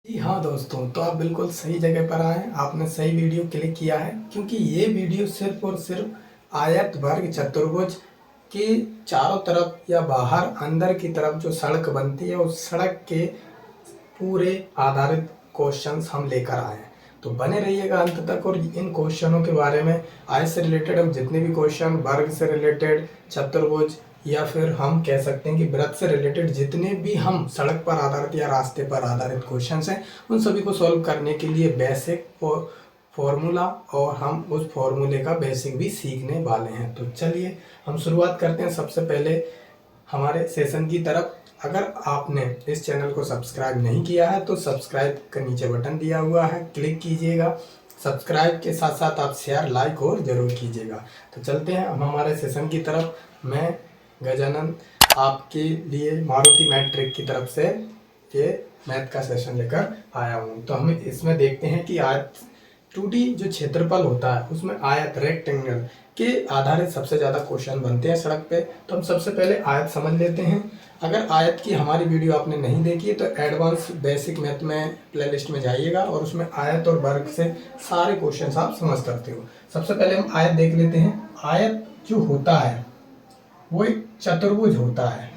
जी हाँ दोस्तों, तो आप बिल्कुल सही जगह पर आए हैं। आपने सही वीडियो क्लिक किया है क्योंकि ये वीडियो सिर्फ और सिर्फ आयत वर्ग चतुर्भुज के चारों तरफ या बाहर अंदर की तरफ जो सड़क बनती है उस सड़क के पूरे आधारित क्वेश्चंस हम लेकर आए हैं। तो बने रहिएगा अंत तक और इन क्वेश्चनों के बारे में आय से रिलेटेड हम जितने भी क्वेश्चन, वर्ग से रिलेटेड, चतुर्भुज या फिर हम कह सकते हैं कि वृत्त से रिलेटेड जितने भी हम सड़क पर आधारित या रास्ते पर आधारित क्वेश्चंस हैं उन सभी को सॉल्व करने के लिए बेसिक और फॉर्मूला और हम उस फॉर्मूले का बेसिक भी सीखने वाले हैं। तो चलिए हम शुरुआत करते हैं सबसे पहले हमारे सेशन की तरफ। अगर आपने इस चैनल को सब्सक्राइब नहीं किया है तो सब्सक्राइब का नीचे बटन दिया हुआ है, क्लिक कीजिएगा। सब्सक्राइब के साथ साथ आप शेयर, लाइक और ज़रूर कीजिएगा। तो चलते हैं हम हमारे सेशन की तरफ। मैं गजानन आपके लिए मारुति मैट्रिक की तरफ से ये मैथ का सेशन लेकर आया हूँ। तो हम इसमें देखते हैं कि आयत 2D जो क्षेत्रफल होता है उसमें आयत रेक्टेंगल के आधारित सबसे ज़्यादा क्वेश्चन बनते हैं सड़क पे। तो हम सबसे पहले आयत समझ लेते हैं। अगर आयत की हमारी वीडियो आपने नहीं देखी है तो एडवांस बेसिक मैथ में प्लेलिस्ट में जाइएगा और उसमें आयत और वर्ग से सारे क्वेश्चन आप समझ सकते हो। सबसे पहले हम आयत देख लेते हैं। आयत जो होता है वो एक चतुर्भुज होता है।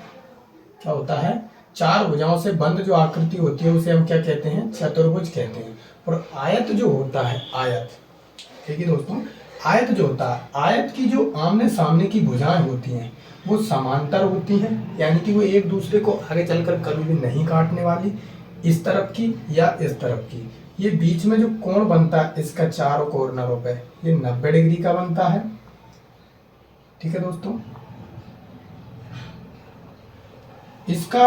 क्या होता है? चार भुजाओं से बंद जो आकृति होती है उसे हम क्या कहते हैं? चतुर्भुज कहते हैं। और आयत जो होता है, आयत, ठीक है दोस्तों, आयत जो होता है, आयत की जो आमने सामने की भुजाएं होती हैं वो समांतर होती हैं, यानी कि वो एक दूसरे को आगे चलकर कभी भी नहीं काटने वाली, इस तरफ की या इस तरफ की। ये बीच में जो कोण बनता है इसका चारों कॉर्नरों पे ये 90 डिग्री का बनता है। ठीक है दोस्तों, इसका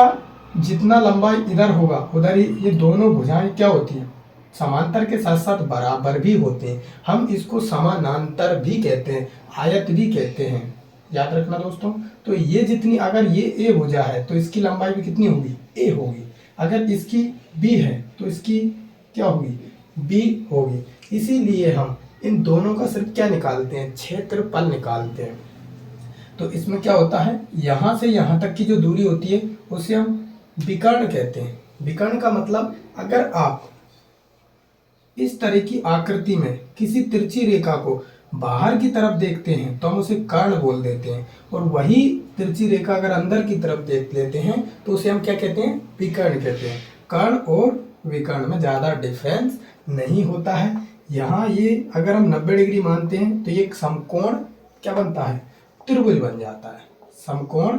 जितना लंबाई इधर होगा उधर ही ये दोनों भुजाएं क्या होती हैं? समांतर के साथ साथ बराबर भी होते हैं। हम इसको समानांतर भी कहते हैं, आयत भी कहते हैं। याद रखना दोस्तों। तो ये जितनी, अगर ये ए भुजा है तो इसकी लंबाई भी कितनी होगी? ए होगी। अगर इसकी बी है तो इसकी क्या होगी? बी होगी। इसीलिए हम इन दोनों का सिर्फ क्या निकालते हैं? क्षेत्रफल निकालते हैं। तो इसमें क्या होता है, यहाँ से यहाँ तक की जो दूरी होती है उसे हम विकर्ण कहते हैं। विकर्ण का मतलब, अगर आप इस तरह की आकृति में किसी तिरछी रेखा को बाहर की तरफ देखते हैं तो हम उसे कर्ण बोल देते हैं, और वही तिरछी रेखा अगर अंदर की तरफ देख लेते हैं तो उसे हम क्या कहते हैं? विकर्ण कहते हैं। कर्ण और विकर्ण में ज़्यादा डिफरेंस नहीं होता है। यहाँ ये अगर हम 90 डिग्री मानते हैं तो ये एक समकोण क्या बनता है? त्रिभुज बन जाता है। समकोण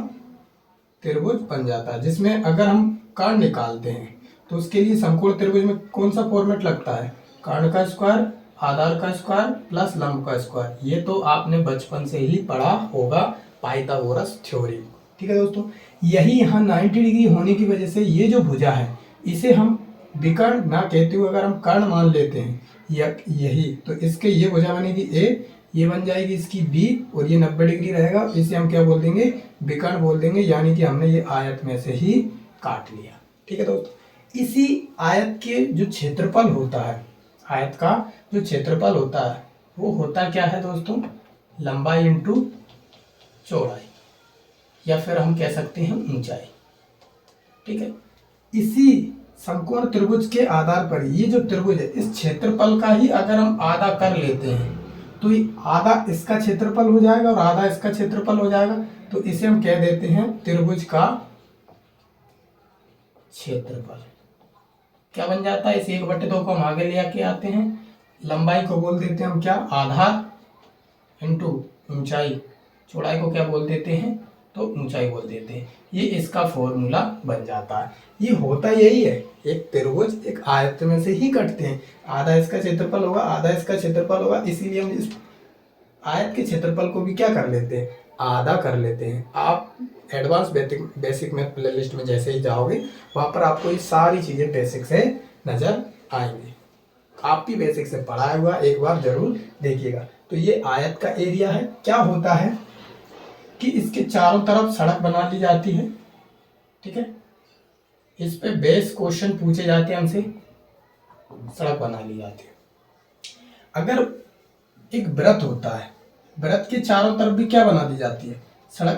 त्रिभुज बन जाता है, जिसमें अगर हम कर्ण निकालते हैं तो उसके लिए समकोण त्रिभुज में कौन सा फॉर्मेट लगता है? कर्ण का स्क्वायर, आधार का स्क्वायर प्लस लंब का स्क्वायर। ये तो आपने बचपन से ही पढ़ा होगा, पाइथागोरस थ्योरी। ठीक है दोस्तों, यही यहाँ 90 डिग्री होने की वजह से ये जो भुजा है इसे हम विकर्ण ना कहते हुए अगर हम कर्ण मान लेते हैं यही, तो इसके ये भुजा बनेगी ए, ये बन जाएगी इसकी बी, और ये 90 डिग्री रहेगा, इसे हम क्या बोल देंगे? विकर्ण बोल देंगे। यानी कि हमने ये आयत में से ही काट लिया। ठीक है दोस्तों, इसी आयत के जो क्षेत्रफल होता है, आयत का जो क्षेत्रफल होता है वो होता क्या है दोस्तों? लंबाई इंटू चौड़ाई, या फिर हम कह सकते हैं ऊंचाई। ठीक है, इसी समकोण त्रिभुज के आधार पर ये जो त्रिभुज है इस क्षेत्रफल का ही अगर हम आधा कर लेते हैं तो ये आधा इसका क्षेत्रफल हो जाएगा और आधा इसका क्षेत्रफल हो जाएगा। तो इसे हम कह देते हैं त्रिभुज का क्षेत्रफल। क्या बन जाता है? इस 1/2 को हम आगे ले आके आते हैं, लंबाई को बोल देते हैं हम क्या? आधार इंटू ऊंचाई, चौड़ाई को क्या बोल देते हैं? तो ऊंचाई बोल देते हैं। ये इसका फॉर्मूला बन जाता है। ये होता यही है, एक त्रिभुज एक आयत में से ही कटते हैं। आधा इसका क्षेत्रफल होगा, आधा इसका क्षेत्रफल होगा, इसीलिए हम इस आयत के क्षेत्रफल को भी क्या कर लेते हैं? आधा कर लेते हैं। आप एडवांस बेसिक मैथ प्लेलिस्ट में जैसे ही जाओगे वहाँ पर आपको ये सारी चीज़ें बेसिक से नजर आएंगी। आप भी बेसिक से पढ़ाया हुआ एक बार जरूर देखिएगा। तो ये आयत का एरिया है। क्या होता है कि इसके चारों तरफ सड़क बना ली जाती है। ठीक है, इस पे बेस क्वेश्चन पूछे जाते हैं हमसे, सड़क बना ली जाती है। अगर एक वृत्त होता है, वृत्त के चारों तरफ भी क्या बना दी जाती है? सड़क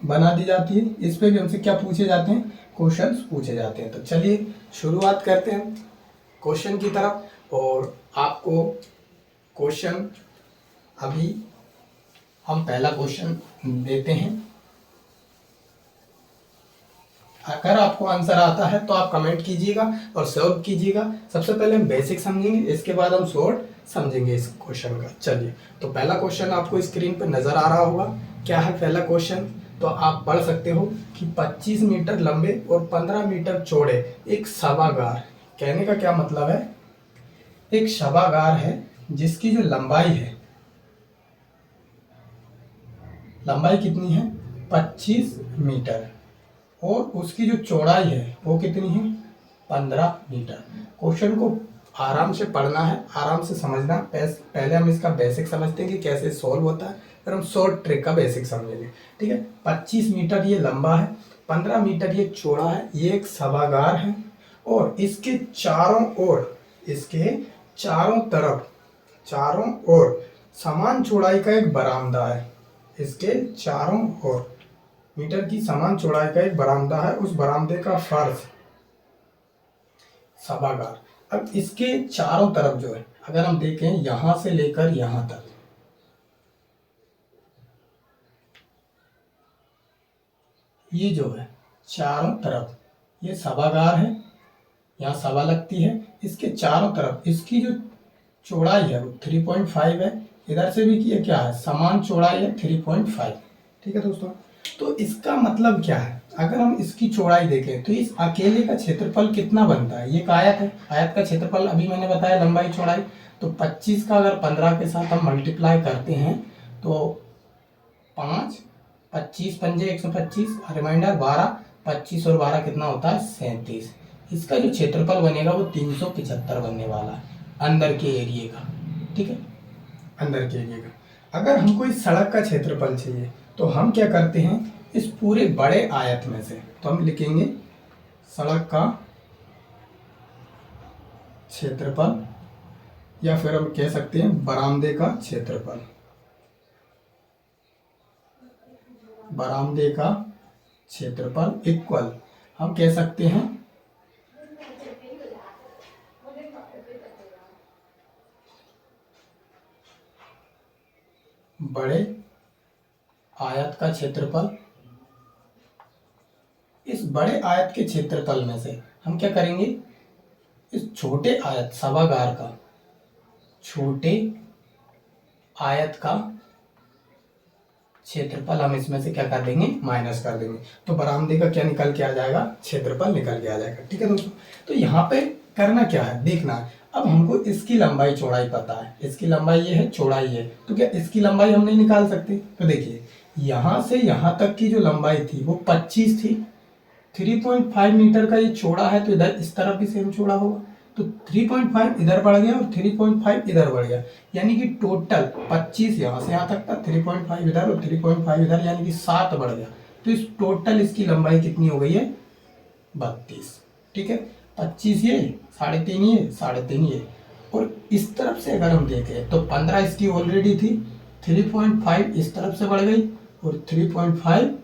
बना दी जाती है। इस पे भी हमसे क्या पूछे जाते हैं? क्वेश्चंस पूछे जाते हैं। तो चलिए शुरुआत करते हैं। क्वेश्चन की तरफ। और आपको क्वेश्चन अभी हम पहला क्वेश्चन देते हैं। अगर आपको आंसर आता है तो आप कमेंट कीजिएगा और सॉल्व कीजिएगा। सबसे पहले हम बेसिक समझेंगे, इसके बाद हम शॉर्ट समझेंगे इस क्वेश्चन का। चलिए, तो पहला क्वेश्चन आपको स्क्रीन पर नजर आ रहा होगा। क्या है पहला क्वेश्चन? तो आप पढ़ सकते हो कि 25 मीटर लंबे और 15 मीटर चौड़े एक सभागार। कहने का क्या मतलब है? एक सभागार है जिसकी जो लंबाई है, लंबाई कितनी है? 25 मीटर, और उसकी जो चौड़ाई है वो कितनी है? 15 मीटर। क्वेश्चन को आराम से पढ़ना है, आराम से समझना। पहले हम इसका बेसिक समझते हैं कि कैसे सॉल्व होता है, फिर हम शॉर्ट ट्रिक का बेसिक समझेंगे। ठीक है, 25 मीटर ये लंबा है, 15 मीटर ये चौड़ा है। ये एक सभागार है और इसके चारों ओर, इसके चारों ओर समान चौड़ाई का एक बरामदा है। इसके चारों ओर मीटर की समान चौड़ाई का एक बरामदा है, उस बरामदे का फर्श सभागार। अब इसके चारों तरफ जो है, अगर हम देखें यहां से लेकर यहां तक, ये जो है चारों तरफ, ये सभागार है, यहाँ सभा लगती है। इसके चारों तरफ इसकी जो चौड़ाई है वो 3.5 है। इधर से भी किया क्या है? समान चौड़ाई है 3.5। ठीक है दोस्तों, तो इसका मतलब क्या है? अगर हम इसकी चौड़ाई देखें तो इस अकेले का क्षेत्रफल कितना बनता है? ये एक आयत है, आयत का क्षेत्रफल अभी मैंने बताया लंबाई चौड़ाई। तो 25 का अगर 15 के साथ हम मल्टीप्लाई करते हैं तो 5, 25 पंजे 125, रिमाइंडर 12, 25 और 12 कितना होता है? 37। इसका जो क्षेत्रफल बनेगा वो 375 बनने वाला है अंदर के एरिए का। ठीक है, अंदर के एरिए का। अगर हमको इस सड़क का क्षेत्रफल चाहिए तो हम क्या करते हैं? इस पूरे बड़े आयत में से तो हम लिखेंगे सड़क का क्षेत्रफल, या फिर हम कह सकते हैं बरामदे का क्षेत्रफल। बरामदे का क्षेत्रफल इक्वल हम कह सकते हैं बड़े आयत का क्षेत्रफल। इस बड़े आयत के क्षेत्रफल में से हम क्या करेंगे? इस छोटे आयत सभागार का, छोटे आयत का क्षेत्रफल हम इसमें से क्या कर देंगे? माइनस कर देंगे। तो बरामदे का क्या निकल के आ जाएगा? क्षेत्रफल निकल के आ जाएगा। ठीक है दोस्तों, तो यहाँ पे करना क्या है? देखना है। अब हमको इसकी लंबाई चौड़ाई पता है, इसकी लंबाई ये है, चौड़ाई ये, तो क्या इसकी लंबाई हम नहीं निकाल सकते? तो देखिए, यहाँ से यहाँ तक की जो लंबाई थी वो 25 थी। 3.5 मीटर का ये चौड़ा है, तो इधर इस तरफ भी सेम चौड़ा होगा। तो 3.5 इधर बढ़ गया और 3.5 इधर बढ़ गया, यानी कि टोटल 25 यहाँ से यहाँ तक था, 3.5 इधर और 3.5 इधर, यानी कि 7 बढ़ गया। तो इस टोटल इसकी लंबाई कितनी हो गई है? 32। ठीक है, 25 ये, 3.5 ये, 3.5 ये। और इस तरफ से अगर हम देखें तो 15 इसकी ऑलरेडी थी, 3.5 इस तरफ से बढ़ गई और 3.5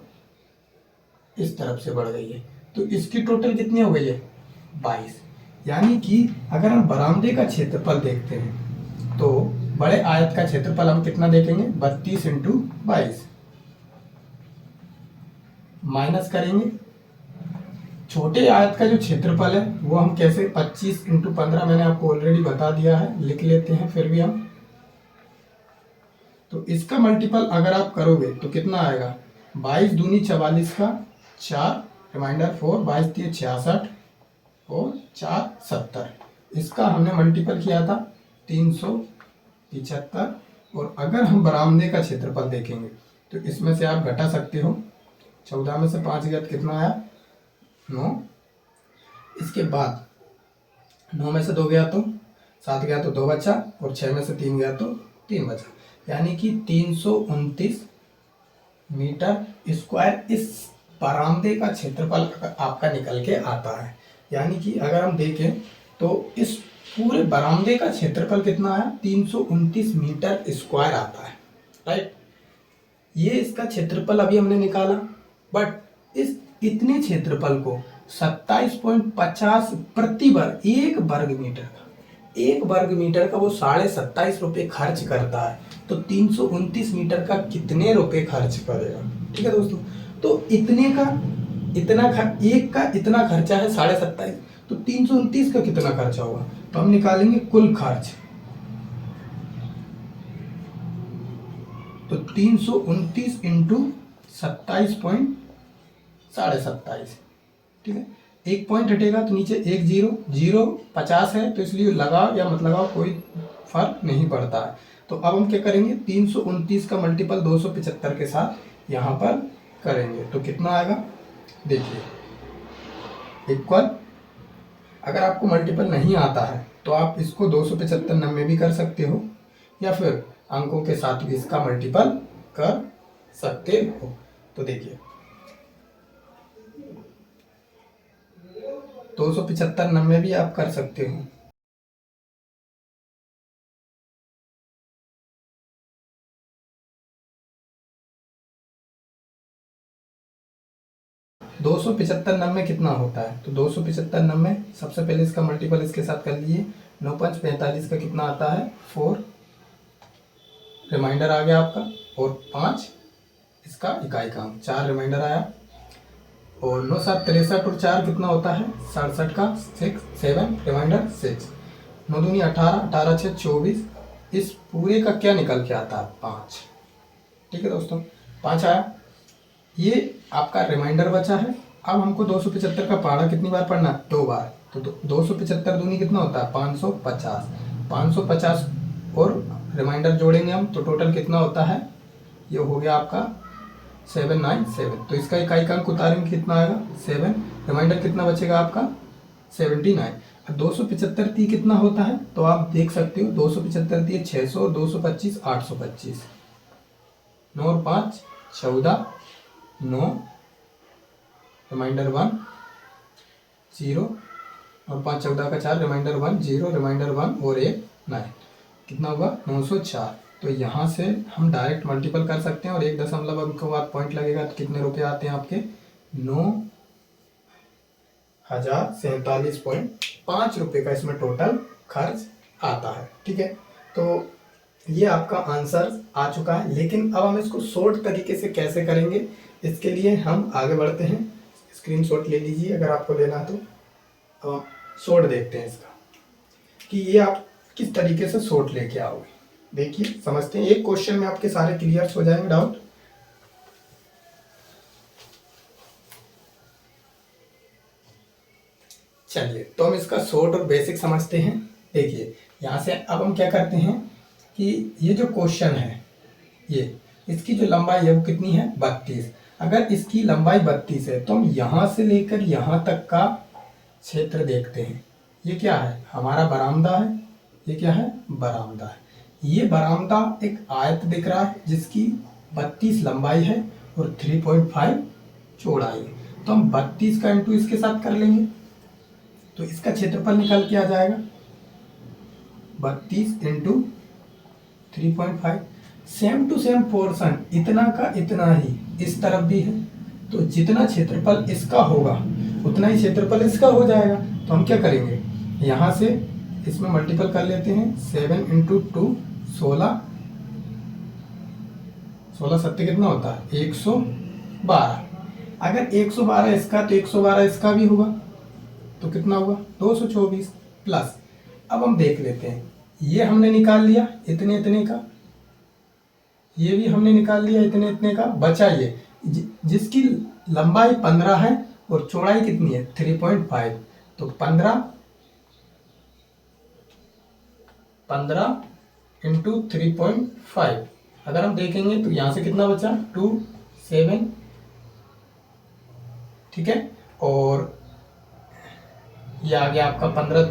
इस तरफ से बढ़ गई है। तो इसकी टोटल कितनी हो गई है? 22। यानी कि अगर हम बरामदे का क्षेत्रफल देखते हैं तो बड़े आयत का क्षेत्रफल हम कितना देखेंगे? 32 × 22, माइनस करेंगे छोटे आयत का जो क्षेत्रफल है वो हम कैसे? 25 × 15 मैंने आपको ऑलरेडी बता दिया है, लिख लेते हैं फिर भी हम। तो इसका मल्टीपल अगर आप करोगे तो कितना आएगा? 22 दूनी 44 का 4, रिमाइंडर 4, 22 3 66 और 4 70। इसका हमने मल्टीपल किया था 375। और अगर हम बरामदे का क्षेत्रफल देखेंगे तो इसमें से आप घटा सकते हो, 14 में से 5 गया तो कितना आया? 9। इसके बाद 9 में से 2 गया तो 7 गया तो 2 बचा, और 6 में से 3 गया तो 3 बचा, यानी कि 329 मीटर स्क्वायर इस बरामदे का क्षेत्रफल आपका निकल के आता है। यानी कि अगर हम देखें तो इस पूरे बरामदे का क्षेत्रफल कितना आया? 329 मीटर स्क्वायर आता है। राइट, ये इसका क्षेत्रफल अभी हमने निकाला, बट इस इतने क्षेत्रफल को 27.50 प्रति वर्ग, एक वर्ग मीटर का, एक वर्ग मीटर का वो 27.5 रुपये खर्च करता है, तो 329 मीटर का कितने रुपए खर्च करेगा। ठीक है दोस्तों, तो इतने का एक का इतना खर्चा है 27.5, तो 329 का कितना खर्चा होगा, तो हम निकालेंगे कुल खर्च। तो 329 इंटू 27.27, ठीक है, एक पॉइंट हटेगा तो नीचे एक जीरो, जीरो 50 है तो इसलिए लगाओ या मत लगाओ कोई फर्क नहीं पड़ता है। तो अब हम क्या करेंगे, 329 का मल्टीपल 275 के साथ यहाँ पर करेंगे तो कितना आएगा, देखिए इक्वल। अगर आपको मल्टीपल नहीं आता है तो आप इसको 275 नंबर भी कर सकते हो, या फिर अंकों के साथ भी इसका मल्टीपल कर सकते हो। तो देखिए 275 नंबर भी आप कर सकते हो। दो सौ पिचहत्तर नब्बे कितना होता है, तो 275 नब्बे, सबसे पहले इसका मल्टीपल इसके साथ कर लिए, 9 5 45 का कितना आता है 4, रिमाइंडर आ गया आपका, और 5 इसका इकाई काम, 4 रिमाइंडर आया, और 9 7 63 और 4 कितना होता है 67 का 6 7 रिमाइंडर 6, 9 दूनी 18, 18 6 24, इस पूरे का क्या निकल के आता है 5। ठीक है दोस्तों, 5 आया, ये आपका रिमाइंडर बचा है। अब हमको 275 का पहाड़ा कितनी बार पढ़ना है, 2 बार, तो 275 दूनी कितना होता है 550, 550 और रिमाइंडर जोड़ेंगे हम तो टोटल कितना होता है, ये हो गया आपका 797। तो इसका इकाई अंक उतारेंगे कितना आएगा 7, रिमाइंडर कितना बचेगा आपका 79। अब 275 ती कितना होता है, तो आप देख सकते हो 275 ती 600 और 225 825, 9 और 5 14, 9 रिमाइंडर 1 0, और 5 14 का 4 रिमाइंडर 1 0 रिमाइंडर 1 और 1 9, कितना होगा 904। तो यहाँ से हम डायरेक्ट मल्टीपल कर सकते हैं और 1 अंक के बाद पॉइंट लगेगा तो कितने रुपए आते हैं आपके 9,047.5 रुपये का इसमें टोटल खर्च आता है। ठीक है, तो ये आपका आंसर आ चुका है, लेकिन अब हम इसको शॉर्ट तरीके से कैसे करेंगे, इसके लिए हम आगे बढ़ते हैं। स्क्रीनशॉट ले लीजिए अगर आपको लेना है तो। शॉर्ट देखते हैं इसका कि ये आप किस तरीके से शॉर्ट लेके आओगे। देखिए समझते हैं, एक क्वेश्चन में आपके सारे क्लियर हो जाएंगे डाउट। चलिए तो हम इसका शॉर्ट और बेसिक समझते हैं। देखिए यहाँ से अब हम क्या करते हैं कि ये जो क्वेश्चन है, ये इसकी जो लंबाई है वो कितनी है 32। अगर इसकी लंबाई 32 है तो हम यहाँ से लेकर यहाँ तक का क्षेत्र देखते हैं। ये क्या है हमारा बरामदा है, ये क्या है बरामदा है। ये बरामदा एक आयत दिख रहा है जिसकी 32 लंबाई है और 3.5 चौड़ाई है। तो हम 32 का इंटू इसके साथ कर लेंगे तो इसका क्षेत्रफल निकल के आ जाएगा 32 into 3.5। Same to same portion इतना का इतना ही इस तरफ भी है, तो जितना क्षेत्रफल इसका होगा उतना ही क्षेत्रफल इसका हो जाएगा। तो हम क्या करेंगे, यहाँ से इसमें मल्टीपल कर लेते हैं, 7 इंटू 2 16, 16 सत्ते कितना होता है 112। अगर 112 इसका तो 112 इसका भी होगा, तो कितना होगा 224 प्लस। अब हम देख लेते हैं, ये हमने निकाल लिया इतने इतने का, ये भी हमने निकाल लिया इतने इतने का, बचा ये जिसकी लंबाई 15 है और चौड़ाई कितनी है 3.5। तो 15 इंटू 3.5 अगर हम देखेंगे तो यहाँ से कितना बचा 2 7, ठीक है, और ये आ गया आपका 15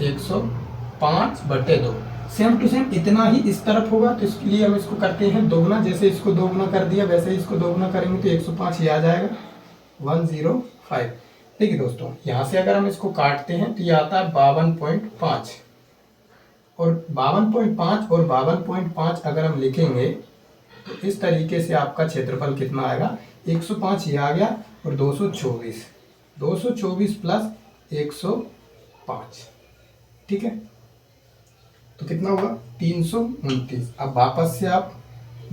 105/2। सेम टू सेम इतना ही इस तरफ होगा, तो इसके लिए हम इसको करते हैं दोगुना। जैसे इसको दोगुना कर दिया वैसे ही इसको दोगुना करेंगे तो 105 ही आ जाएगा 105। ठीक है दोस्तों, यहाँ से अगर हम इसको काटते हैं तो ये आता है 52.5, और 52.5 और 52.5 अगर हम लिखेंगे तो इस तरीके से आपका क्षेत्रफल कितना आएगा 105 ही आ गया और 224। 224 प्लस 105, ठीक है, तो कितना होगा 329। अब वापस से आप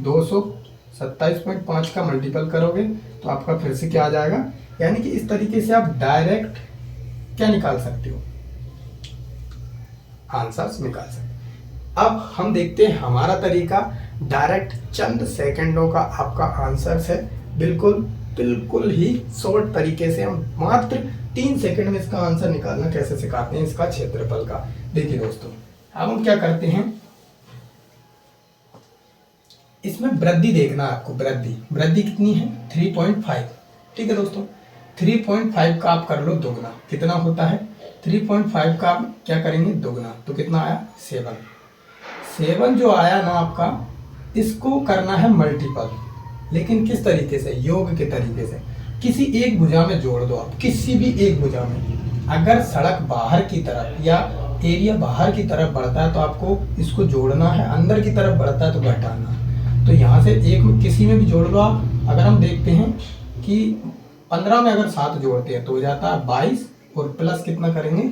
227.5 का मल्टीपल करोगे तो आपका फिर से क्या आ जाएगा, यानी कि इस तरीके से आप डायरेक्ट क्या निकाल सकते हो, आंसर्स निकाल सकते हो। अब हम देखते हैं हमारा तरीका, डायरेक्ट चंद सेकंडों का आपका आंसर है, बिल्कुल बिल्कुल ही शॉर्ट तरीके से हम मात्र 3 सेकंड में इसका आंसर निकालना कैसे सिखाते हैं, इसका क्षेत्रफल का। देखिए दोस्तों, अब हम क्या करते हैं, इसमें वृद्धि देखना है आपको, वृद्धि कितनी है 3.5, ठीक है दोस्तों। 3.5 का आप कर लो दोगुना, कितना होता है 3.5 का आप क्या करेंगे दोगुना, तो कितना आया 7 जो आया ना आपका, इसको करना है मल्टीपल, लेकिन किस तरीके से, योग के तरीके से। किसी एक भुजा में जोड़ दो आप, किसी भी एक भुजा में। अगर सड़क बाहर की तरफ या एरिया बाहर की तरफ बढ़ता है तो आपको इसको जोड़ना है, अंदर की तरफ बढ़ता है तो घटाना है। तो यहाँ से एक में किसी में भी जोड़ दो आप। अगर हम देखते हैं कि 15 में अगर 7 जोड़ते हैं तो हो जाता है 22 और प्लस कितना करेंगे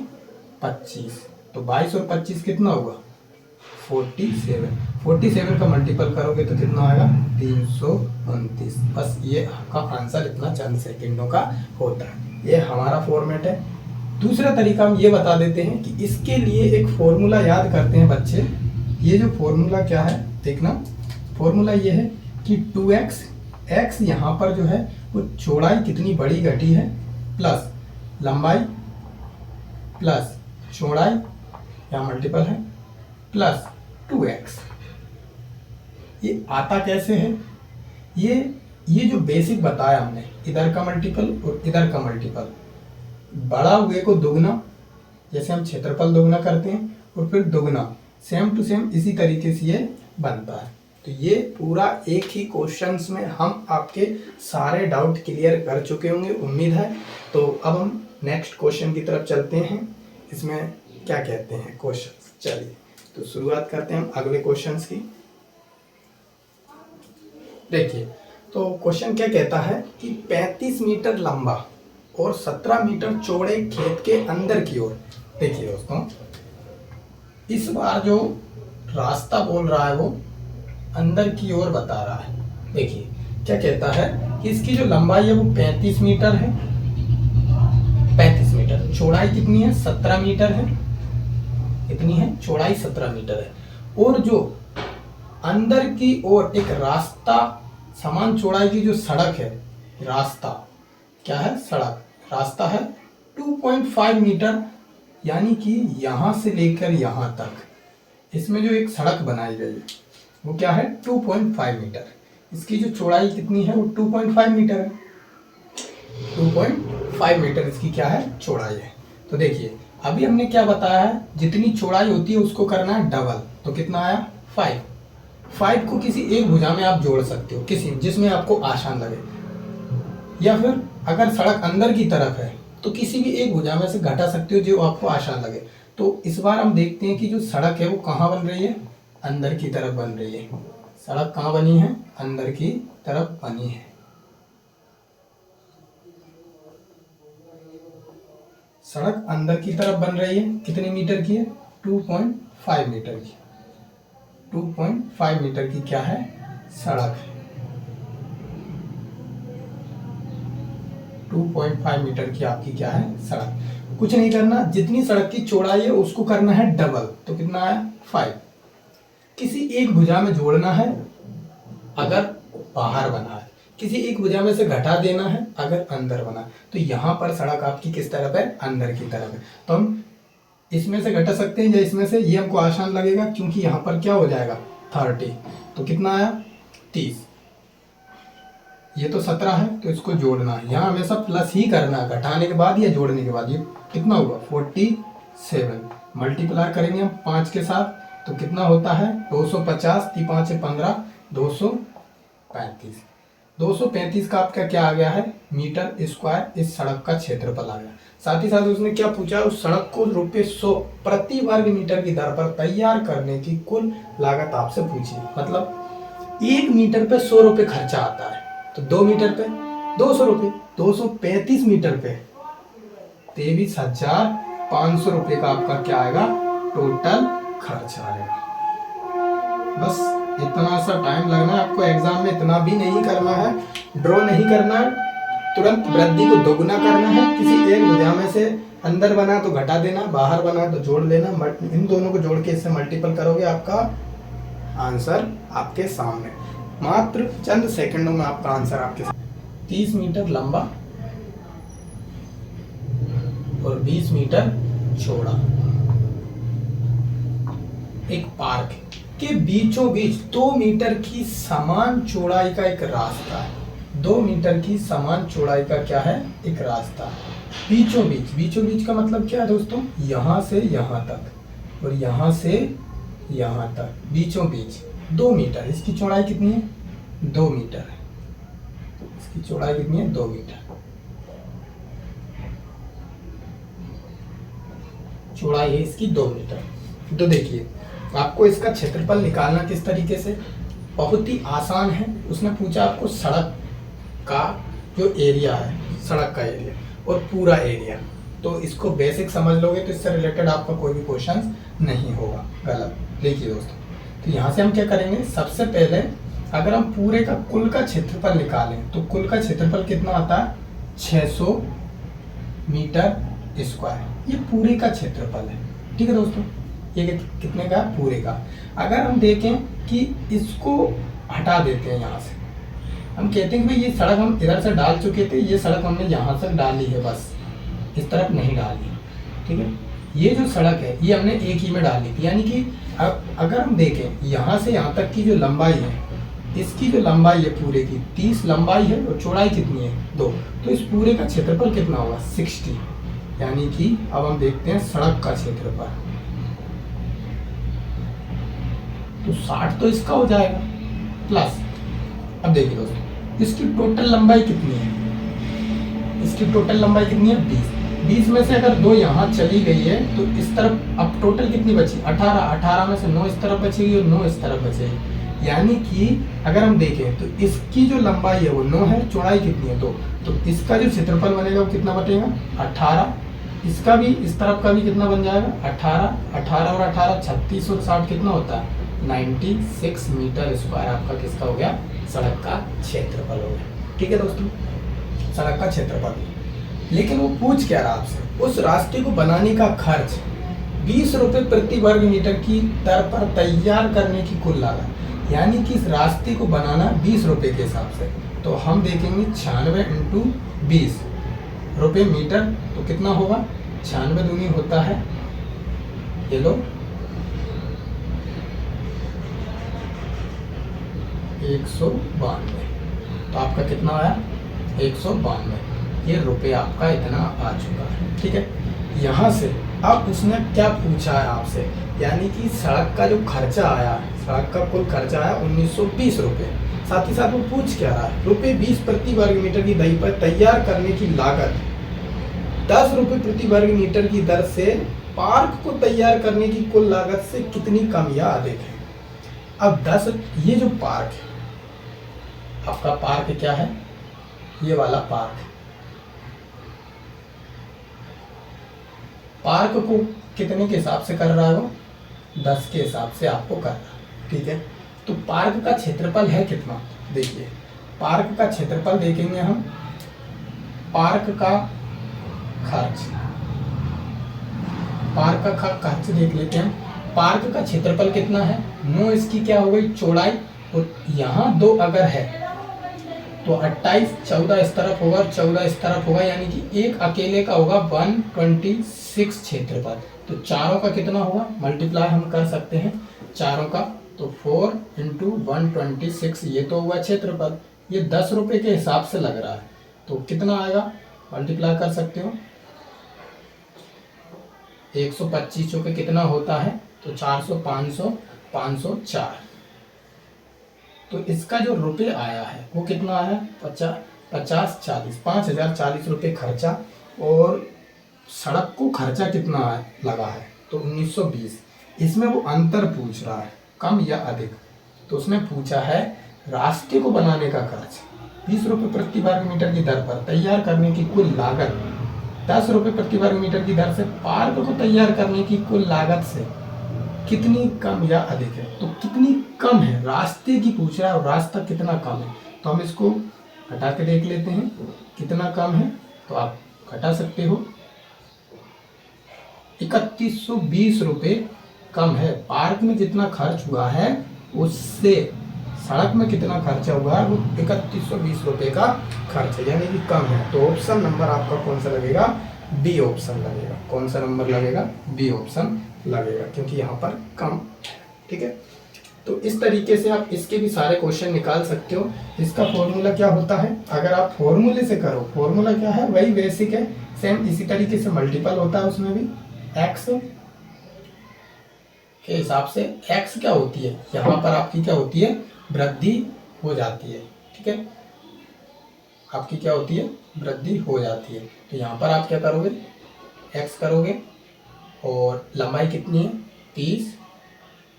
25, तो 22 और 25 कितना होगा 47 का मल्टीपल करोगे तो कितना आएगा 329। बस ये आपका आंसर इतना चंद सेकंडों का होता है। ये हमारा फॉर्मेट है। दूसरा तरीका हम ये बता देते हैं कि इसके लिए एक फॉर्मूला याद करते हैं बच्चे। ये जो फॉर्मूला क्या है देखना, फॉर्मूला ये है कि 2x यहाँ पर जो है वो चौड़ाई कितनी बड़ी घटी है प्लस लंबाई प्लस चौड़ाई, यहाँ मल्टीपल है, प्लस 2x। ये आता कैसे है, ये जो बेसिक बताया हमने, इधर का मल्टीपल और इधर का मल्टीपल, बड़ा हुए को दोगुना, जैसे हम क्षेत्रफल दोगुना करते हैं और फिर दोगुना, सेम टू सेम इसी तरीके से ये बनता है। तो ये पूरा एक ही क्वेश्चंस में हम आपके सारे डाउट क्लियर कर चुके होंगे, उम्मीद है। तो अब हम नेक्स्ट क्वेश्चन की तरफ चलते हैं। इसमें क्या कहते हैं क्वेश्चन, चलिए तो शुरुआत करते हैं हम अगले क्वेश्चंस की। देखिए तो क्वेश्चन क्या कहता है कि 35 मीटर लंबा और 17 मीटर चौड़े खेत के अंदर की ओर, देखिए दोस्तों इस बार जो रास्ता बोल रहा है वो अंदर की ओर बता रहा है। देखिए क्या कहता है कि इसकी जो लंबाई है वो 35 मीटर है, 35 मीटर, चौड़ाई कितनी है 17 मीटर है, कितनी है चौड़ाई 17 मीटर है, और जो अंदर की ओर एक रास्ता, समान चौड़ाई की जो सड़क है, रास्ता क्या है, सड़क, रास्ता है 2.5 मीटर, यानी कि यहां से लेकर यहां तक इसमें जो एक सड़क बनाई गई है वो क्या है 2.5 मीटर। इसकी जो चौड़ाई कितनी है वो 2.5 मीटर है, 2.5 मीटर इसकी क्या है चौड़ाई है। तो देखिए अभी हमने क्या बताया है, जितनी चौड़ाई होती है उसको करना है डबल, तो कितना आया 5 को किसी एक भुजा में आप जोड़ सकते हो, किसी जिसमें आपको आसान लगे, या फिर अगर सड़क अंदर की तरफ है तो किसी भी एक भुजा में से घटा सकते हो जो आपको आसान लगे। तो इस बार हम देखते हैं कि जो सड़क है वो कहाँ बन रही है, अंदर की तरफ बन रही है। सड़क कहाँ बनी है, अंदर की तरफ बनी है। सड़क अंदर की तरफ बन रही है, कितने मीटर की है 2.5 मीटर की, 2.5 मीटर की क्या है सड़क है, 2.5 मीटर की आपकी क्या है सड़क। कुछ नहीं करना, जितनी सड़क की चौड़ाई है उसको करना है डबल, तो कितना आया 5। किसी एक भुजा में जोड़ना है अगर बाहर बना है, किसी एक भुजा में से घटा देना है अगर अंदर बना। तो यहाँ पर सड़क आपकी किस तरफ है, अंदर की तरफ है, तो हम इसमें से घटा सकते हैं या इसमें से, ये हमको आसान लगेगा क्योंकि यहाँ पर क्या हो जाएगा 30, तो कितना आया 30। ये तो 17 है तो इसको जोड़ना है, यहाँ हमेशा प्लस ही करना है, घटाने के बाद या जोड़ने के बाद। ये कितना होगा 47, मल्टीप्लाई करेंगे हम 5 के साथ तो कितना होता है 250, 5 से 15, 235। 235 का आपका क्या आ गया है मीटर स्क्वायर, इस सड़क का क्षेत्रफल आ गया। साथ ही साथ उसने क्या पूछा, उस सड़क को ₹100 प्रति वर्ग मीटर की दर पर तैयार करने की कुल लागत आपसे पूछी। मतलब 1 मीटर पे 100 रुपये खर्चा आता है, तो 2 मीटर पे 200 रुपये, 235 मीटर पे 23,500 रुपये का आपका क्या आएगा, टोटल खर्च आएगा। बस इतना सा टाइम लगना है आपको एग्जाम में, इतना भी नहीं करना है, ड्रॉ नहीं करना है, तुरंत वृद्धि को दोगुना करना है। किसी एक भुजा में से अंदर बना तो घटा देना, बाहर बना तो जोड़ लेना, इन दोनों को जोड़ के इससे मल्टीपल करोगे, आपका आंसर आपके सामने, मात्र चंद सेकंडों में आपका आंसर आपके सामने। 30 मीटर लंबा और 20 मीटर चौड़ा एक पार्क के बीचों बीच 2 मीटर की समान चौड़ाई का एक रास्ता है। 2 मीटर की समान चौड़ाई का क्या है, एक रास्ता है। बीचों बीच का मतलब क्या है दोस्तों, यहां से यहां तक और यहां से यहां तक, बीचों बीच 2 मीटर। इसकी चौड़ाई कितनी है, 2 मीटर है। इसकी चौड़ाई कितनी है, 2 मीटर। चौड़ाई है इसकी 2 मीटर। तो देखिए आपको इसका क्षेत्रफल निकालना किस तरीके से, बहुत ही आसान है। उसने पूछा आपको सड़क का जो एरिया है, सड़क का एरिया और पूरा एरिया, तो इसको बेसिक समझ लोगे तो इससे रिलेटेड आपका कोई भी क्वेश्चन नहीं होगा गलत। देखिए दोस्तों, तो यहाँ से हम क्या करेंगे, सबसे पहले अगर हम पूरे का कुल का क्षेत्रफल निकालें तो कुल का क्षेत्रफल कितना आता है, 600 मीटर स्क्वायर। ये पूरे का क्षेत्रफल है, ठीक है दोस्तों। ये कितने का, पूरे का। अगर हम देखें कि इसको हटा देते हैं यहाँ से, हम कहते हैं कि भाई ये सड़क हम इधर से डाल चुके थे, ये सड़क हमने यहाँ से डाली है, बस इस तरफ नहीं डाली, ठीक है। ये जो सड़क है ये हमने एक ही में डाली थी, यानी कि अगर हम देखें यहाँ से यहाँ तक की जो लंबाई है, इसकी जो लंबाई है पूरे की 30 लंबाई है और चौड़ाई कितनी है, 2। तो इस पूरे का क्षेत्रफल कितना होगा, 60। यानी कि अब हम देखते हैं सड़क का क्षेत्रफल, तो 60 तो इसका हो जाएगा प्लस, अब देखिए दोस्तों इसकी टोटल लंबाई कितनी है, इसकी टोटल लंबाई कितनी है, 20 में से अगर 2 यहाँ चली गई है तो इस तरफ अब टोटल कितनी बची, 18 में से 9 इस तरफ बचेगी और 9 इस तरफ बचेगी। यानी कि अगर हम देखें तो इसकी जो लंबाई है वो 9 है, चौड़ाई कितनी है, 2। तो इसका जो क्षेत्रफल बनेगा वो कितना बचेगा, 18। इसका भी इस तरफ का भी कितना बन जाएगा, 18 और 18 36 और 60 कितना होता है, 96 मीटर स्क्वायर आपका किसका हो गया, सड़क का क्षेत्रफल हो गया। ठीक है दोस्तों, सड़क का क्षेत्रफल। लेकिन वो पूछ क्या रहा आपसे, उस रास्ते को बनाने का खर्च 20 रुपये प्रति वर्ग मीटर की दर पर तैयार करने की कुल लागत, यानी कि इस रास्ते को बनाना 20 रुपये के हिसाब से, तो हम देखेंगे 96 × 20 रुपये मीटर, तो कितना होगा, 96 दूनी होता है, ये लो 192, तो आपका कितना आया, 192, ये रुपये आपका इतना आ चुका है। ठीक है, यहाँ से अब उसने क्या पूछा है आपसे, यानी कि सड़क का जो खर्चा आया, सड़क का कुल खर्चा आया 1920 रुपये। साथ ही साथ वो पूछ क्या रहा है, रुपये 20 प्रति वर्ग मीटर की दर पर तैयार करने की लागत 10 रुपये प्रति वर्ग मीटर की दर से पार्क को तैयार करने की कुल लागत से कितनी कम या अधिक है। अब 10, ये जो पार्क है आपका, पार्क क्या है, ये वाला पार्क, पार्क को कितने के हिसाब से कर रहा है वो, 10 के हिसाब से आपको कर रहा है। ठीक है, तो पार्क का क्षेत्रफल है कितना, देखिए पार्क का क्षेत्रफल देखेंगे हम, पार्क का खर्च, पार्क का खर्च देख लेते हैं हम। पार्क का क्षेत्रफल कितना है, 9 इसकी क्या हो गई चौड़ाई, और यहाँ 2 अगर है तो 28, 14 इस तरफ होगा और 14 इस तरफ होगा, यानी कि एक अकेले का होगा 126 क्षेत्रफल। तो चारों का कितना होगा, मल्टीप्लाई हम कर सकते हैं चारों का, तो 4 × 126, ये तो हुआ क्षेत्रफल। ये 10 रुपये के हिसाब से लग रहा है, तो कितना आएगा, मल्टीप्लाई कर सकते हो, 125 चौके कितना होता है, तो 400, 500, 504। तो इसका जो रुपये आया है वो कितना आया, 50 40 रुपये खर्चा, और सड़क को खर्चा कितना लगा है, तो 1920। इसमें वो अंतर पूछ रहा है, कम या अधिक, तो उसने पूछा है रास्ते को बनाने का खर्च 20 रुपये प्रति वर्ग मीटर की दर पर तैयार करने की कुल लागत ₹10 प्रति वर्ग मीटर की दर से पार्क को तैयार करने की कुल लागत से कितनी कम या अधिक है। तो कितनी कम है, रास्ते की पूछ रहा है और रास्ता कितना कम है। तो हम इसको घटा के देख लेते हैं कितना कम है। तो आप घटा सकते हो, 3120 रुपये कम है। पार्क में जितना खर्च हुआ है उससे सड़क में कितना खर्चा हुआ है वो 3120 रुपये का खर्च है, यानी कि कम है। तो ऑप्शन नंबर आपका कौन सा लगेगा, बी ऑप्शन लगेगा। कौन सा नंबर लगेगा, बी ऑप्शन लगेगा, क्योंकि यहाँ पर कम। ठीक है, तो इस तरीके से आप इसके भी सारे क्वेश्चन निकाल सकते हो। इसका फॉर्मूला क्या होता है, अगर आप फॉर्मूले से करो, फॉर्मूला क्या है, वही बेसिक है, सेम इसी तरीके से मल्टीपल होता है उसमें भी। एक्स के हिसाब से एक्स क्या होती है, यहाँ पर आपकी क्या होती है, वृद्धि हो जाती है। ठीक है, आपकी क्या होती है, वृद्धि हो जाती है। तो यहाँ पर आप क्या करोगे, एक्स करोगे और लंबाई कितनी है 30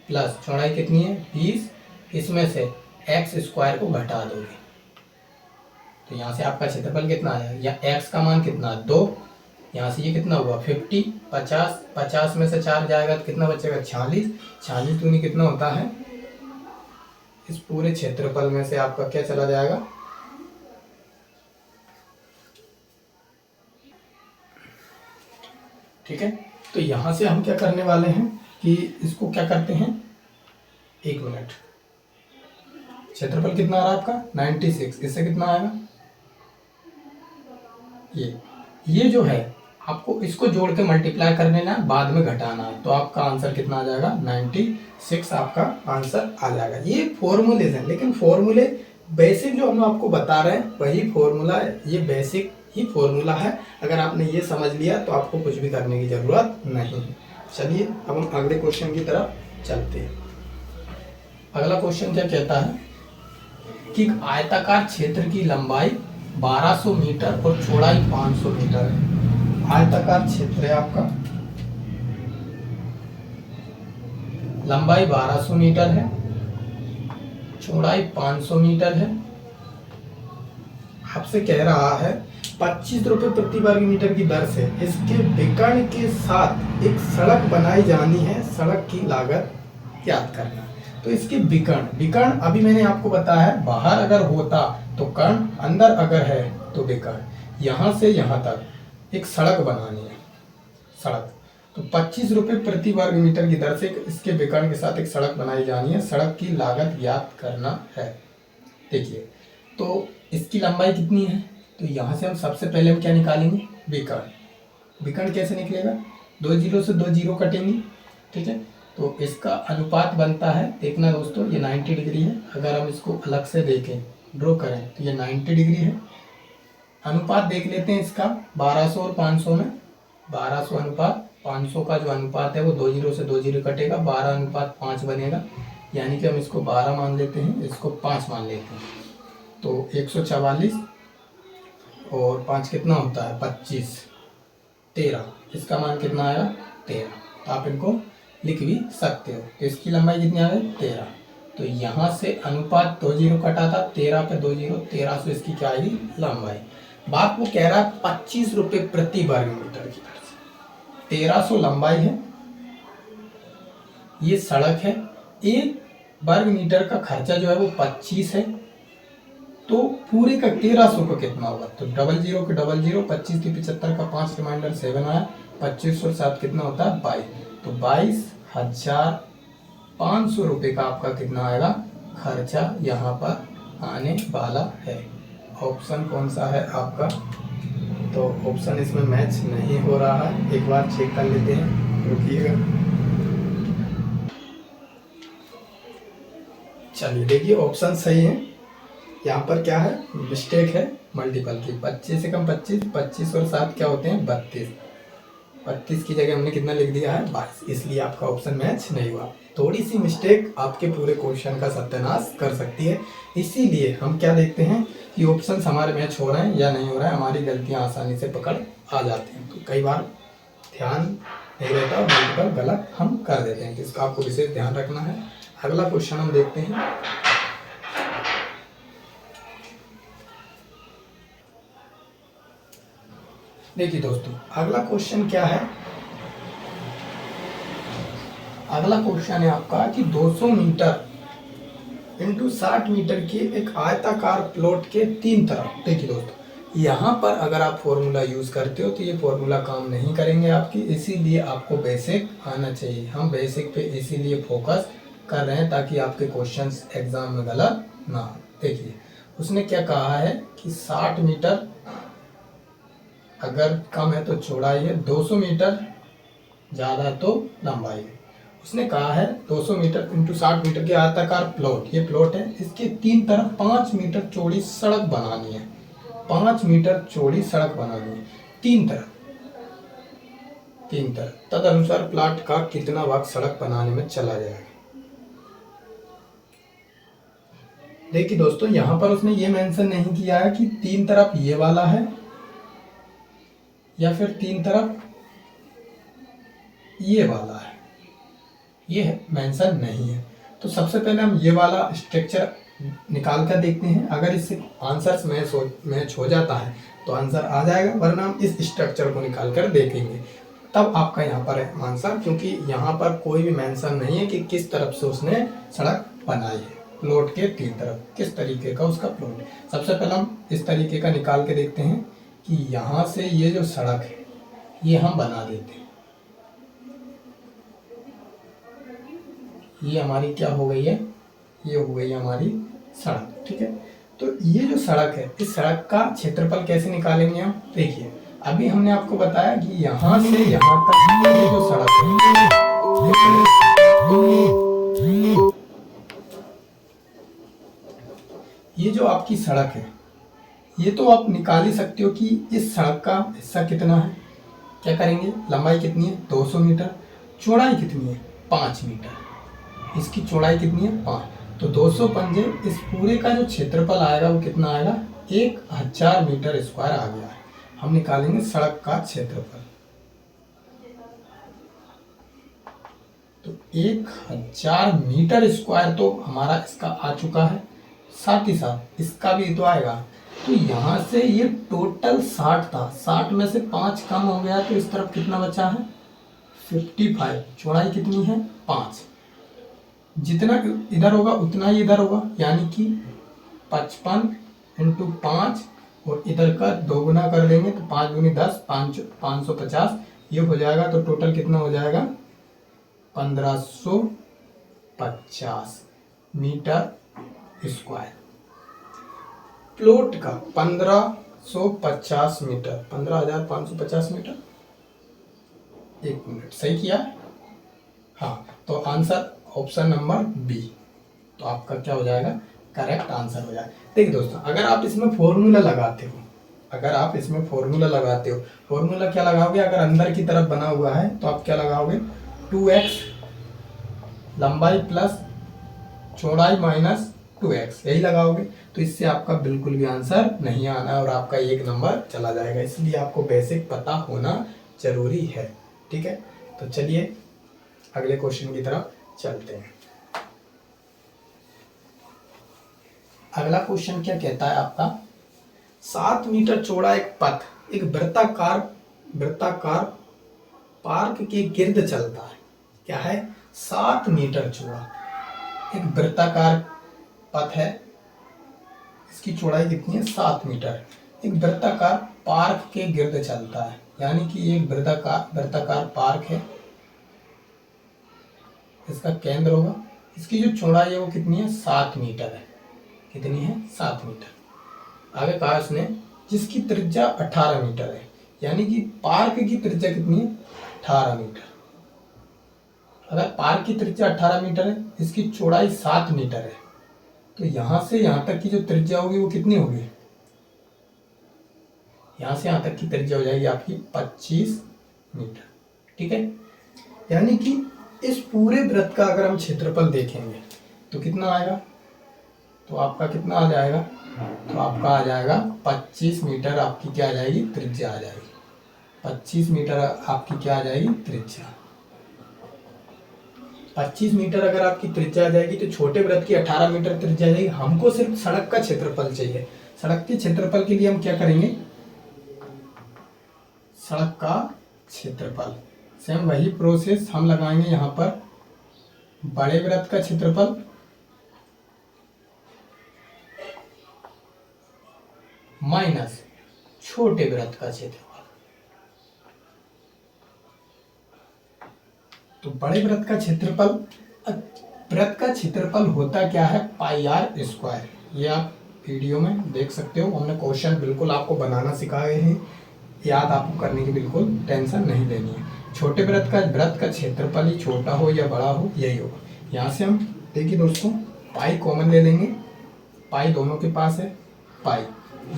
प्लस चौड़ाई कितनी है 20, इसमें से एक्स स्क्वायर को घटा दोगे। तो यहाँ से आपका क्षेत्रफल कितना आया, या एक्स का मान कितना 2, यहाँ से ये कितना हुआ 50, 50, 50 में से 4 जाएगा तो कितना बचेगा 46, 46 दूनी कितना होता है, इस पूरे क्षेत्रफल में से आपका क्या चला जाएगा, ठीक है। तो यहाँ से हम क्या करने वाले हैं कि इसको क्या करते हैं, 1 मिनट, क्षेत्रफल कितना आ रहा है आपका 96, इससे कितना आएगा, ये जो है आपको इसको जोड़ के मल्टीप्लाई कर लेना है, बाद में घटाना है। तो आपका आंसर कितना आ जाएगा 96 आपका आंसर आ जाएगा। ये फॉर्मूले हैं, लेकिन फॉर्मूले बेसिक जो हम आपको बता रहे हैं वही फॉर्मूला है, ये बेसिक ही फॉर्मूला है। अगर आपने ये समझ लिया तो आपको कुछ भी करने की जरूरत नहीं है। चलिए अब हम अगले क्वेश्चन की तरफ चलते हैं। अगला क्वेश्चन क्या कहता है कि आयताकार क्षेत्र की लंबाई 1200 मीटर और चौड़ाई 500 मीटर है। आयताकार क्षेत्र है आपका, लंबाई 1200 मीटर है, चौड़ाई 500 मीटर है। आपसे कह रहा है 25 रुपये प्रति वर्ग मीटर की दर से इसके विकर्ण के साथ एक सड़क बनाई जानी है, सड़क की लागत ज्ञात करना। तो इसके विकर्ण अभी मैंने आपको बताया है, बाहर अगर होता तो कर्ण, अंदर अगर है तो विकर्ण। यहाँ से यहाँ तक एक सड़क बनानी है, सड़क। तो 25 रुपये प्रति वर्ग मीटर की दर से इसके विकर्ण के साथ एक सड़क बनाई जानी है, सड़क की लागत ज्ञात करना है। देखिए, तो इसकी लंबाई कितनी है, तो यहाँ से हम सबसे पहले हम क्या निकालेंगे, विकर्ण। विकर्ण कैसे निकलेगा, 2 जीरो से 2 जीरो कटेंगे, ठीक है। तो इसका अनुपात बनता है, देखना दोस्तों, ये 90 डिग्री है। अगर हम इसको अलग से देखें, ड्रॉ करें, तो ये 90 डिग्री है। अनुपात देख लेते हैं इसका 1200 और 500 में, 1200 अनुपात 500 का जो अनुपात है वो 2 जीरो से 2 जीरो कटेगा, 12 अनुपात 5 बनेगा। यानी कि हम इसको 12 मान लेते हैं, इसको 5 मान लेते हैं। तो 144 और 5 कितना होता है 25, 13, इसका मान कितना आएगा 13। तो आप इनको लिख भी सकते हो। तो इसकी लंबाई कितनी आ गई 13। तो यहाँ से अनुपात 2 जीरो कटा था, 13 पे 2 जीरो, 1300 इसकी क्या आएगी लंबाई। बात वो कह रहा है 25 रुपये प्रति वर्ग मीटर की दर से, 1300 लंबाई है, ये सड़क है, 1 वर्ग मीटर का खर्चा जो है वो 25 है। तो पूरे का 1300 का कितना होगा, तो डबल जीरो के डबल जीरो, 25 की 75 का 5 रिमाइंडर 7 आया, 25 और 7 कितना होता है 22। तो 22,500 रुपये का आपका कितना आएगा खर्चा यहाँ पर आने वाला है। ऑप्शन कौन सा है आपका, तो ऑप्शन इसमें मैच नहीं हो रहा है, एक बार चेक कर लेते हैं, रुकिएगा। चलिए देखिए, ऑप्शन सही है। यहाँ पर क्या है, मिस्टेक है मल्टीपल की, 25 से कम 25, 25 और 7 क्या होते हैं 32, 32 की जगह हमने कितना लिख दिया है 22, इसलिए आपका ऑप्शन मैच नहीं हुआ। थोड़ी सी मिस्टेक आपके पूरे क्वेश्चन का सत्यानाश कर सकती है। इसीलिए हम क्या देखते हैं कि ऑप्शन हमारे मैच हो रहे हैं या नहीं हो रहा है, हमारी गलतियां आसानी से पकड़ आ जाती हैं। तो कई बार ध्यान नहीं रहता और मल्टीपल गलत हम कर देते हैं, जिसका आपको विशेष ध्यान रखना है। अगला क्वेश्चन हम देखते हैं। देखिए दोस्तों, अगला क्वेश्चन क्या है। अगला क्वेश्चन है आपका कि 200 मीटर इंटू 60 मीटर के एक आयताकार प्लॉट के तीन तरफ। देखिए दोस्तों, यहाँ पर अगर आप फॉर्मूला यूज़ करते हो तो ये फॉर्मूला काम नहीं करेंगे आपकी, इसीलिए आपको बेसिक आना चाहिए। हम बेसिक पे इसीलिए फोकस कर रहे हैं ताकि आपके क्वेश्चंस एग्जाम में गलत ना हो। देखिए उसने क्या कहा है कि 60 मीटर अगर कम है तो चौड़ाई है, 200 मीटर ज़्यादा है तो लंबाई है। उसने कहा है 200 मीटर इंटू 60 मीटर के आयताकार प्लॉट, ये प्लॉट है, इसके तीन तरफ 5 मीटर चौड़ी सड़क बनानी है। 5 मीटर चौड़ी सड़क बनानी है तीन तरफ, तदनुसार प्लॉट का कितना भाग सड़क बनाने में चला जाएगा। देखिए दोस्तों, यहाँ पर उसने ये मेंशन नहीं किया है कि तीन तरफ ये वाला है या फिर तीन तरफ ये वाला है, ये मेंशन नहीं है। तो सबसे पहले हम ये वाला स्ट्रक्चर निकाल कर देखते हैं। अगर इससे आंसर्स मैच हो जाता है तो आंसर आ जाएगा, वरना हम इस स्ट्रक्चर को निकाल कर देखेंगे, तब आपका यहाँ पर है आंसर। क्योंकि यहाँ पर कोई भी मेंशन नहीं है कि किस तरफ से उसने सड़क बनाई है। प्लॉट के तीन तरफ किस तरीके का उसका प्लॉट है। सबसे पहले हम इस तरीके का निकाल के देखते हैं कि यहाँ से ये जो सड़क है ये हम बना देते हैं। ये हमारी क्या हो गई है, ये हो गई हमारी सड़क। ठीक है, तो ये जो सड़क है, इस सड़क का क्षेत्रफल कैसे निकालेंगे हम। देखिए अभी हमने आपको बताया कि यहाँ से यहाँ तक ये जो सड़क है, ये जो आपकी सड़क है, ये तो आप निकाल ही सकते हो कि इस सड़क का हिस्सा कितना है। क्या करेंगे, लंबाई कितनी है 200 मीटर, चौड़ाई कितनी है 5 मीटर, इसकी चौड़ाई कितनी है 5, तो 200 पंजे इस पूरे का जो क्षेत्रफल आएगा वो कितना आएगा 1000 मीटर स्क्वायर आ गया है। हम निकालेंगे सड़क का क्षेत्रफल, तो 1000 मीटर स्क्वायर तो हमारा इसका आ चुका है, साथ ही साथ इसका भी तो आएगा। तो यहाँ से ये टोटल 60 था, 60 में से 5 कम हो गया तो इस तरफ कितना बचा है 55। चौड़ाई कितनी है 5, जितना इधर होगा उतना ही इधर होगा, यानी कि 55 इंटू 5 और इधर का दोगुना कर देंगे तो 5 दूनी 10, 550 ये हो जाएगा। तो टोटल कितना हो जाएगा 1550 मीटर स्क्वायर। प्लॉट का 1550 मीटर, 15550 मीटर। एक मिनट, सही किया। हाँ, तो आंसर ऑप्शन नंबर बी, तो आपका क्या हो जाएगा करेक्ट आंसर हो जाएगा। देखिए दोस्तों, अगर आप इसमें फॉर्मूला लगाते हो, फॉर्मूला क्या लगाओगे, अगर अंदर की तरफ बना हुआ है तो आप क्या लगाओगे 2x लंबाई प्लस चौड़ाई माइनस 2x, यही लगाओगे। तो इससे आपका बिल्कुल भी आंसर नहीं आना है और आपका 1 नंबर चला जाएगा। इसलिए आपको बेसिक पता होना जरूरी है। ठीक है, तो चलिए अगले क्वेश्चन की तरफ चलते हैं। अगला क्वेश्चन क्या कहता है आपका, 7 मीटर चौड़ा एक पथ एक वृत्ताकार पार्क के गिर्द चलता है। क्या है 7 मीटर चौड़ा एक वृत्ताकार पथ है, इसकी चौड़ाई कितनी है 7 मीटर, एक वृत्ताकार पार्क के गिर्द चलता है, यानी कि एक वृत्ताकार पार्क है, इसका केंद्र होगा, इसकी जो चौड़ाई है वो कितनी है 7 मीटर है। कितनी है 7 मीटर। आगे कहा उसने जिसकी त्रिज्या 18 मीटर है, यानी कि पार्क की त्रिज्या कितनी है 18 मीटर। अगर पार्क की त्रिज्या 18 मीटर है, इसकी चौड़ाई 7 मीटर है, तो यहां से यहां तक की जो त्रिज्या होगी वो कितनी होगी, यहां से यहां तक की त्रिज्या हो जाएगी आपकी 25 मीटर। ठीक है, यानी कि इस पूरे वृत्त का अगर हम क्षेत्रफल देखेंगे तो कितना आएगा, तो आपका कितना आ जाएगा, तो आपका आ जाएगा 25 मीटर आपकी क्या आ जाएगी त्रिज्या आ जाएगी। 25 मीटर आपकी क्या आ जाएगी त्रिज्या। 25 मीटर अगर आपकी त्रिज्या आ जाएगी तो छोटे वृत्त की 18 मीटर त्रिज्या आ जाएगी। हमको सिर्फ सड़क का क्षेत्रफल चाहिए। सड़क के क्षेत्रफल के लिए हम क्या करेंगे, सड़क का क्षेत्रफल। सेम वही प्रोसेस हम लगाएंगे यहाँ पर, बड़े वृत्त का क्षेत्रफल माइनस छोटे वृत्त का क्षेत्रफल। तो बड़े वृत्त का क्षेत्रफल, वृत्त का क्षेत्रफल होता क्या है, पाई आर स्क्वायर। ये आप वीडियो में देख सकते हो, हमने क्वेश्चन बिल्कुल आपको बनाना सिखाए हैं, याद आपको करने की बिल्कुल टेंशन नहीं लेनी है। छोटे वृत्त का क्षेत्रफल ही छोटा हो या बड़ा हो यही होगा। यहाँ से हम देखिए दोस्तों, पाई कॉमन ले लेंगे, पाई दोनों के पास है, पाई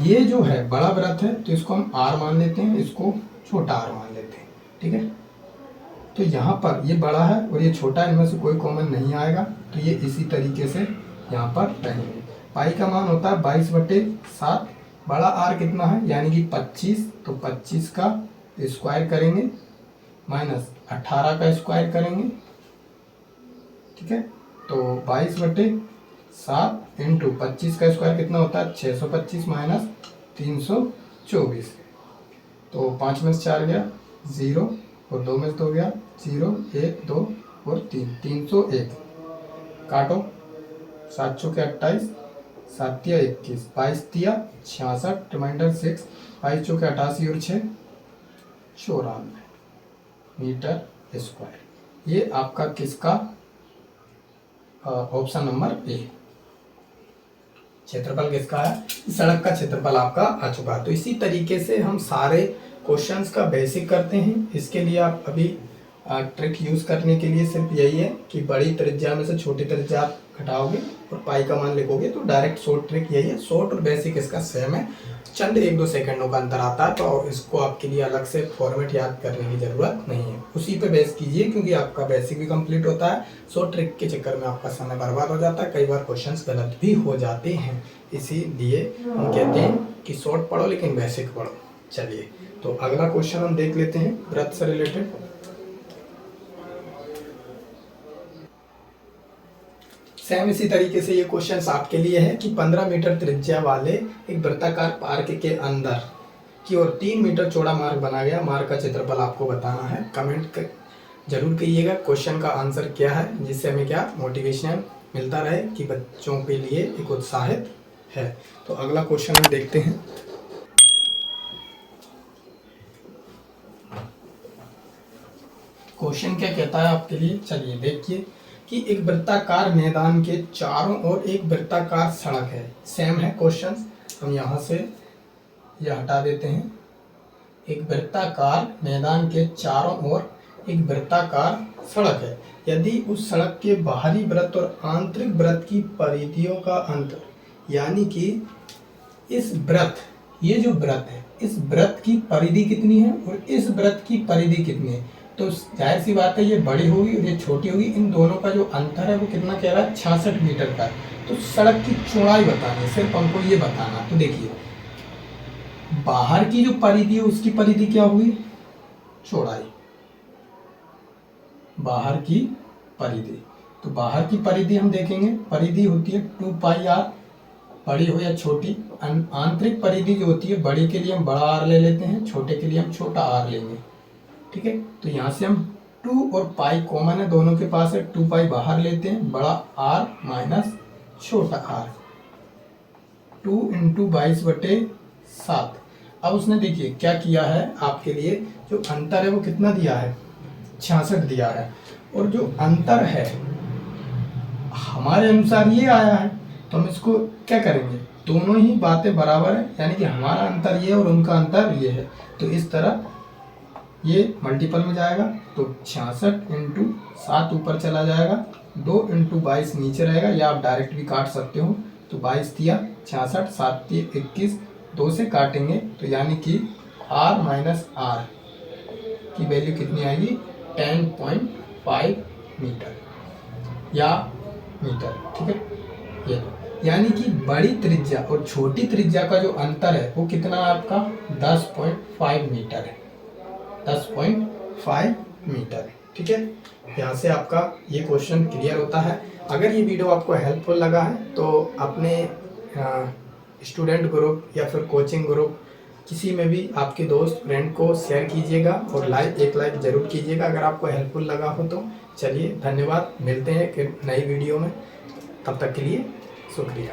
ये जो है बड़ा वृत्त है तो इसको हम आर मान लेते हैं, इसको छोटा आर मान लेते हैं, ठीक है। तो यहाँ पर ये बड़ा है और ये छोटा है, इनमें से कोई कॉमन नहीं आएगा, तो ये इसी तरीके से यहाँ पर रहेंगे। पाई का मान होता है 22/7, बड़ा आर कितना है यानी कि 25, तो 25 का स्क्वायर करेंगे माइनस 18 का स्क्वायर करेंगे, ठीक है। तो 22/7 इंटू 25 का स्क्वायर कितना होता है 625 माइनस 324, तो 5 में से 4 गया 0 और 2 में से 2 गया 0, 1 2 और 3, 301 काटो, 7 चौके 28, 7 तिया 21, 22 तिया 66, रिमाइंडर 6, 22 चौके 88 और 6 94 मीटर स्क्वायर। ये आपका किसका ऑप्शन नंबर ए, क्षेत्रफल किसका है, सड़क का क्षेत्रफल आपका आ चुका है। तो इसी तरीके से हम सारे क्वेश्चंस का बेसिक करते हैं। इसके लिए आप अभी ट्रिक यूज करने के लिए सिर्फ यही है कि बड़ी त्रिज्या में से छोटी त्रिज्या आप घटाओगे और पाई का मान लिखोगे, तो डायरेक्ट शॉर्ट ट्रिक यही है। शॉर्ट और बेसिक इसका सेम है, चंद 1-2 सेकंडों का अंतर आता है, तो इसको आपके लिए अलग से फॉर्मेट याद करने की जरूरत नहीं है, उसी पे बेस कीजिए क्योंकि आपका बेसिक भी कंप्लीट होता है। शॉर्ट ट्रिक के चक्कर में आपका समय बर्बाद हो जाता है, कई बार क्वेश्चंस गलत भी हो जाते हैं, इसीलिए हम कहते हैं कि शॉर्ट पढ़ो लेकिन बेसिक पढ़ो। चलिए तो अगला क्वेश्चन हम देख लेते हैं वृत्त से रिलेटेड। सेम इसी तरीके से ये क्वेश्चन आपके लिए है कि 15 मीटर त्रिज्या वाले एक वृत्ताकार पार्क के अंदर की ओर 3 मीटर चौड़ा मार्ग बना गया, मार्ग का क्षेत्रफल आपको बताना है। कमेंट जरूर करिएगा क्वेश्चन का आंसर क्या है, जिससे हमें क्या मोटिवेशन मिलता रहे कि बच्चों के लिए एक उत्साहित है। तो अगला क्वेश्चन हम देखते हैं। क्वेश्चन क्या कहता है आपके लिए, चलिए देखिए कि एक वृत्ताकार मैदान के चारों ओर एक वृत्ताकार सड़क है। सेम है क्वेश्चन, हम यहाँ से यह हटा देते हैं। एक वृत्ताकार मैदान के चारों ओर एक वृत्ताकार सड़क है, यदि उस सड़क के बाहरी वृत्त और आंतरिक वृत्त की परिधियों का अंतर, यानी कि इस वृत्त, ये जो वृत्त है इस वृत्त की परिधि कितनी है और इस वृत्त की परिधि कितनी है, तो जाहिर सी बात है ये बड़ी होगी और ये छोटी होगी, इन दोनों का जो अंतर है वो कितना कह रहा है 66 मीटर का। तो सड़क की चौड़ाई बतानी है, सिर्फ हमको ये बताना। तो देखिए बाहर की जो परिधि है उसकी परिधि क्या हुई, चौड़ाई, बाहर की परिधि। तो बाहर की परिधि हम देखेंगे, परिधि होती है 2πr, बड़ी हो या छोटी। आंतरिक परिधि जो होती है, बड़ी के लिए हम बड़ा आर ले लेते हैं, छोटे के लिए हम छोटा आर लेंगे, ठीक है। तो यहाँ से हम 2 और पाई कॉमन है, दोनों के पास है, 2π बाहर लेते हैं, बड़ा आर माइनस छोटा आर, 2 × 22/7। अब उसने देखिए क्या किया है आपके लिए, जो अंतर है वो कितना दिया है 66 दिया है, और जो अंतर है हमारे अनुसार ये आया है, तो हम इसको क्या करेंगे, दोनों ही बातें बराबर है, यानी कि हमारा अंतर ये और उनका अंतर ये है, तो इस तरह ये मल्टीपल में जाएगा, तो 66 × 7 ऊपर चला जाएगा, 2 × 22 नीचे रहेगा, या आप डायरेक्ट भी काट सकते हो। तो 22 तिया 66, 7 तिया 21, 2 से काटेंगे तो यानी कि r माइनस r की वैल्यू कितनी आएगी 10.5 मीटर या मीटर, ठीक है। ये यानी कि बड़ी त्रिज्या और छोटी त्रिज्या का जो अंतर है वो कितना है आपका 10.5 मीटर है, 10.5 मीटर, ठीक है। यहाँ से आपका ये क्वेश्चन क्लियर होता है। अगर ये वीडियो आपको हेल्पफुल लगा है तो अपने स्टूडेंट ग्रुप या फिर कोचिंग ग्रुप किसी में भी आपके दोस्त फ्रेंड को शेयर कीजिएगा और एक लाइक ज़रूर कीजिएगा अगर आपको हेल्पफुल लगा हो तो। चलिए धन्यवाद, मिलते हैं एक नई वीडियो में, तब तक के लिए शुक्रिया।